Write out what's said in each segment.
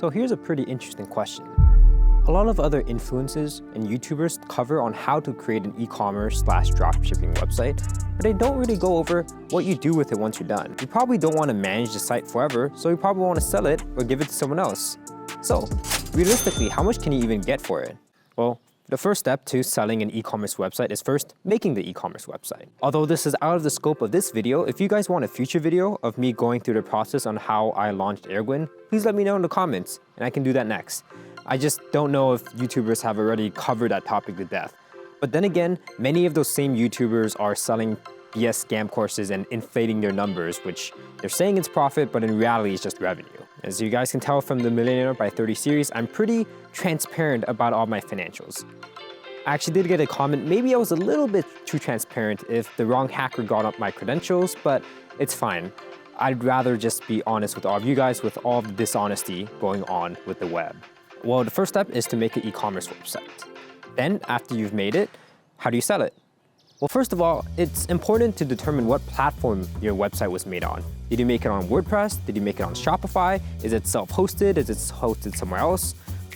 So here's a pretty interesting question. A lot of other influencers and YouTubers cover on how to create an e-commerce/dropshipping website, but they don't really go over what you do with it once you're done. You probably don't want to manage the site forever, so you probably want to sell it or give it to someone else. So realistically, how much can you even get for it? Well, the first step to selling an e-commerce website is first making the e-commerce website. Although this is out of the scope of this video, if you guys want a future video of me going through the process on how I launched Airgwin, please let me know in the comments and I can do that next. I just don't know if YouTubers have already covered that topic to death. But then again, many of those same YouTubers are selling BS scam courses and inflating their numbers, which they're saying it's profit, but in reality it's just revenue. As you guys can tell from the Millionaire by 30 series, I'm pretty transparent about all my financials. I actually did get a comment, maybe I was a little bit too transparent if the wrong hacker got up my credentials, but it's fine. I'd rather just be honest with all of you guys with all of the dishonesty going on with the web. Well, the first step is to make an e-commerce website. Then, after you've made it, how do you sell it? Well, first of all, it's important to determine what platform your website was made on. Did you make it on WordPress? Did you make it on Shopify? Is it self-hosted? Is it hosted somewhere else?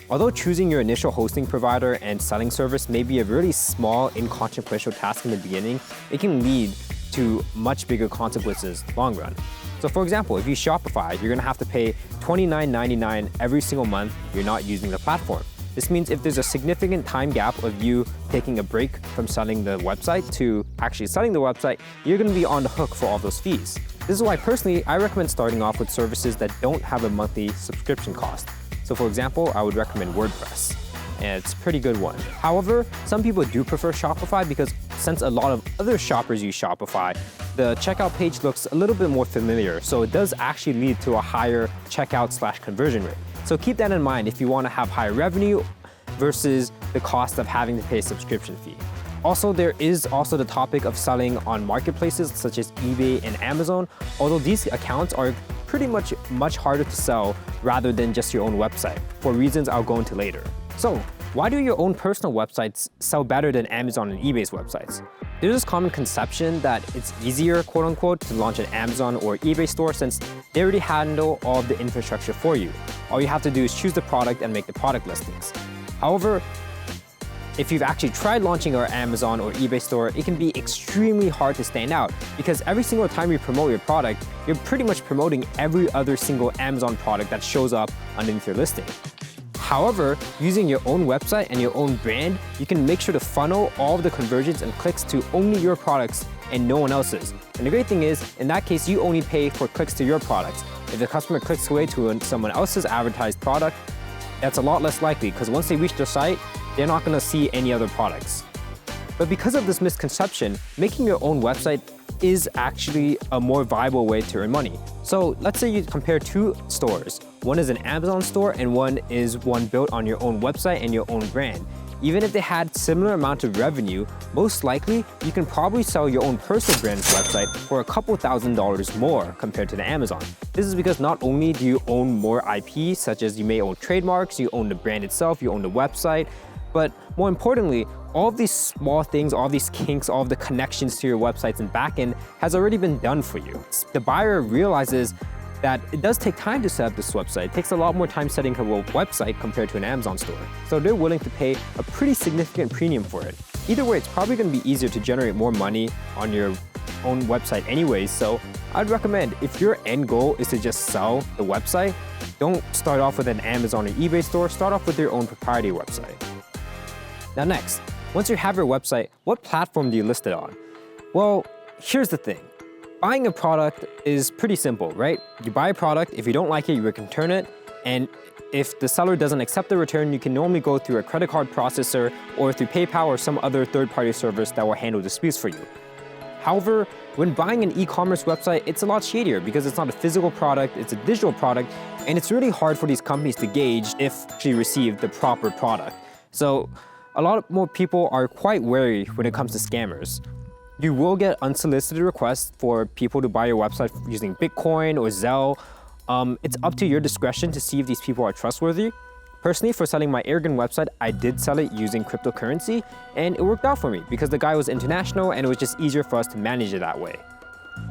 Although choosing your initial hosting provider and selling service may be a really small, inconsequential task in the beginning, it can lead to much bigger consequences long run. So for example, if you Shopify, you're gonna have to pay $29.99 every single month you're not using the platform. This means if there's a significant time gap of you taking a break from selling the website to actually selling the website, you're gonna be on the hook for all those fees. This is why personally, I recommend starting off with services that don't have a monthly subscription cost. So for example, I would recommend WordPress, and it's a pretty good one. However, some people do prefer Shopify because since a lot of other shoppers use Shopify, the checkout page looks a little bit more familiar, so it does actually lead to a higher checkout/conversion rate. So keep that in mind if you want to have higher revenue versus the cost of having to pay a subscription fee. Also, there is also the topic of selling on marketplaces such as eBay and Amazon, although these accounts are pretty much harder to sell rather than just your own website, for reasons I'll go into later. So, why do your own personal websites sell better than Amazon and eBay's websites? There's this common conception that it's easier, quote unquote, to launch an Amazon or eBay store since they already handle all of the infrastructure for you. All you have to do is choose the product and make the product listings. However, if you've actually tried launching our Amazon or eBay store, it can be extremely hard to stand out because every single time you promote your product, you're pretty much promoting every other single Amazon product that shows up underneath your listing. However, using your own website and your own brand, you can make sure to funnel all of the conversions and clicks to only your products and no one else's. And the great thing is, in that case, you only pay for clicks to your products. If the customer clicks away to someone else's advertised product, that's a lot less likely because once they reach their site, they're not gonna see any other products. But because of this misconception, making your own website is actually a more viable way to earn money. So let's say you compare two stores. One is an Amazon store and one is one built on your own website and your own brand. Even if they had similar amount of revenue, most likely you can probably sell your own personal brand's website for a couple $1,000s more compared to the Amazon. This is because not only do you own more IP, such as you may own trademarks, you own the brand itself, you own the website, but more importantly, all of these small things, all of these kinks, all of the connections to your websites and backend has already been done for you. The buyer realizes that it does take time to set up this website. It takes a lot more time setting up a website compared to an Amazon store. So they're willing to pay a pretty significant premium for it. Either way, it's probably gonna be easier to generate more money on your own website anyways. So I'd recommend if your end goal is to just sell the website, don't start off with an Amazon or eBay store, start off with your own proprietary website. Now next, once you have your website, what platform do you list it on? Well, here's the thing. Buying a product is pretty simple, right? You buy a product, if you don't like it, you can return it, and if the seller doesn't accept the return, you can normally go through a credit card processor or through PayPal or some other third-party service that will handle disputes for you. However, when buying an e-commerce website, it's a lot shadier because it's not a physical product, it's a digital product, and it's really hard for these companies to gauge if you receive the proper product. So a lot more people are quite wary when it comes to scammers. You will get unsolicited requests for people to buy your website using Bitcoin or Zelle. It's up to your discretion to see if these people are trustworthy. Personally, for selling my Airgun website, I did sell it using cryptocurrency, and it worked out for me because the guy was international and it was just easier for us to manage it that way.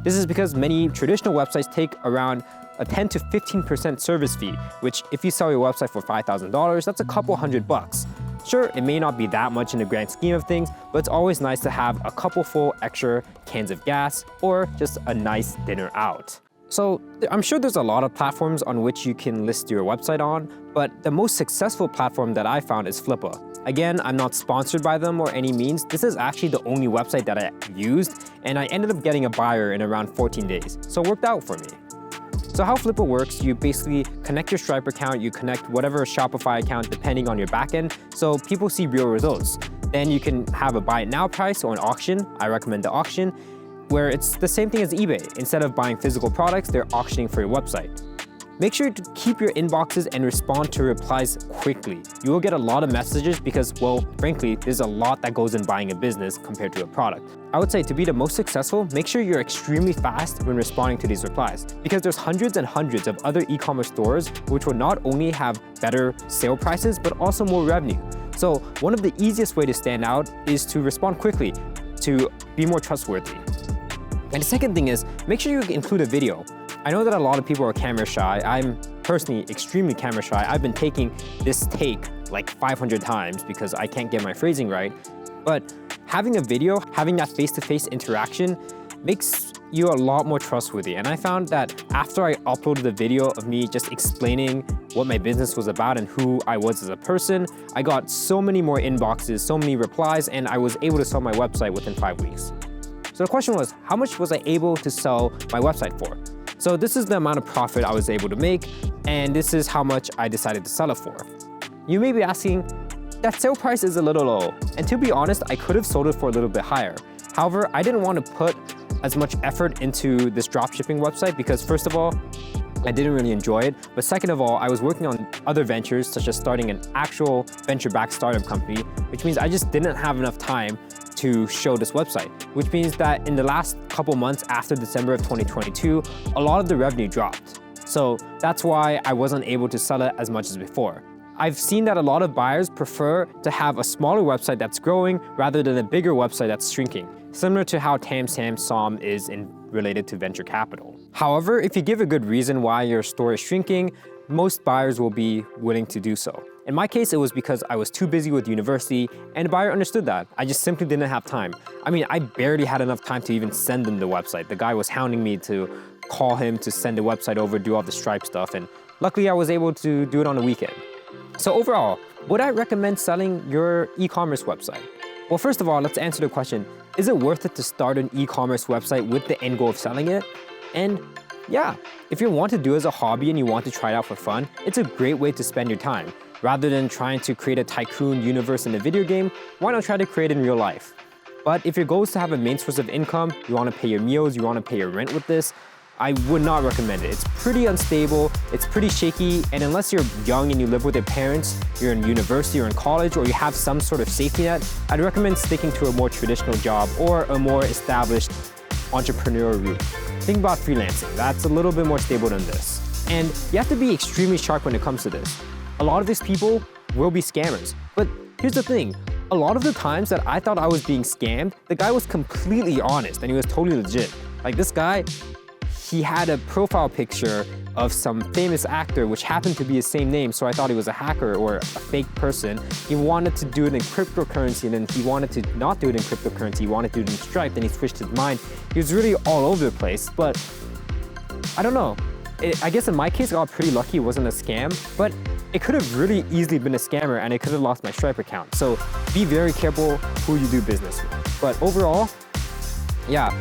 This is because many traditional websites take around a 10 to 15% service fee, which if you sell your website for $5,000, that's a couple $100. Sure, it may not be that much in the grand scheme of things, but it's always nice to have a couple full extra cans of gas or just a nice dinner out. So I'm sure there's a lot of platforms on which you can list your website on, but the most successful platform that I found is Flippa. Again, I'm not sponsored by them or any means. This is actually the only website that I used, and I ended up getting a buyer in around 14 days. So it worked out for me. So how Flippa works, you basically connect your Stripe account, you connect whatever Shopify account depending on your backend, so people see real results. Then you can have a buy it now price or an auction. I recommend the auction, where it's the same thing as eBay. Instead of buying physical products, they're auctioning for your website. Make sure to keep your inboxes and respond to replies quickly. You will get a lot of messages because, well, frankly, there's a lot that goes in buying a business compared to a product. I would say to be the most successful, make sure you're extremely fast when responding to these replies, because there's hundreds and hundreds of other e-commerce stores which will not only have better sale prices, but also more revenue. So one of the easiest way to stand out is to respond quickly, to be more trustworthy. And the second thing is, make sure you include a video. I know that a lot of people are camera shy. I'm personally extremely camera shy. I've been taking this take like 500 times because I can't get my phrasing right. But having a video, having that face-to-face interaction makes you a lot more trustworthy. And I found that after I uploaded the video of me just explaining what my business was about and who I was as a person, I got so many more inboxes, so many replies, and I was able to sell my website within 5 weeks. So the question was, how much was I able to sell my website for? So this is the amount of profit I was able to make, and this is how much I decided to sell it for. You may be asking, that sale price is a little low, and to be honest, I could have sold it for a little bit higher. However, I didn't want to put as much effort into this dropshipping website because first of all, I didn't really enjoy it, but second of all, I was working on other ventures such as starting an actual venture-backed startup company, which means I just didn't have enough time to show this website, which means that in the last couple months after December of 2022, a lot of the revenue dropped. So that's why I wasn't able to sell it as much as before. I've seen that a lot of buyers prefer to have a smaller website that's growing rather than a bigger website that's shrinking, similar to how TAM SAM SOM is related to venture capital. However, if you give a good reason why your store is shrinking, most buyers will be willing to do so. In my case, it was because I was too busy with university, and the buyer understood that. I just simply didn't have time. I mean, I barely had enough time to even send them the website. The guy was hounding me to call him to send the website over, do all the Stripe stuff, and luckily I was able to do it on the weekend. So overall, would I recommend selling your e-commerce website? Well, first of all, let's answer the question, is it worth it to start an e-commerce website with the end goal of selling it? And yeah, if you want to do it as a hobby and you want to try it out for fun, it's a great way to spend your time. Rather than trying to create a tycoon universe in a video game, why not try to create it in real life? But if your goal is to have a main source of income, you want to pay your meals, you want to pay your rent with this, I would not recommend it. It's pretty unstable, it's pretty shaky, and unless you're young and you live with your parents, you're in university or in college, or you have some sort of safety net, I'd recommend sticking to a more traditional job or a more established entrepreneurial route. Think about freelancing. That's a little bit more stable than this. And you have to be extremely sharp when it comes to this. A lot of these people will be scammers. But here's the thing, a lot of the times that I thought I was being scammed, the guy was completely honest and he was totally legit. Like this guy, he had a profile picture of some famous actor which happened to be his same name, so I thought he was a hacker or a fake person. He wanted to do it in cryptocurrency, and then he wanted to not do it in cryptocurrency, he wanted to do it in Stripe, then he switched his mind. He was really all over the place, but I don't know. I guess in my case, I got pretty lucky it wasn't a scam, but it could have really easily been a scammer and I could have lost my Stripe account. So be very careful who you do business with. But overall, yeah,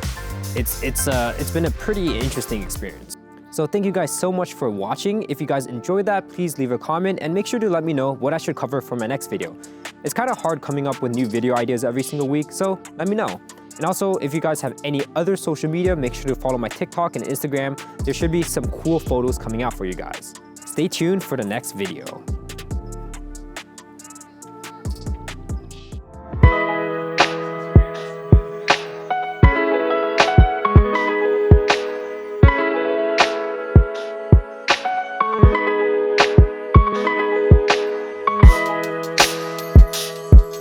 it's been a pretty interesting experience. So thank you guys so much for watching. If you guys enjoyed that, please leave a comment and make sure to let me know what I should cover for my next video. It's kind of hard coming up with new video ideas every single week, so let me know. And also, if you guys have any other social media, make sure to follow my TikTok and Instagram. There should be some cool photos coming out for you guys. Stay tuned for the next video.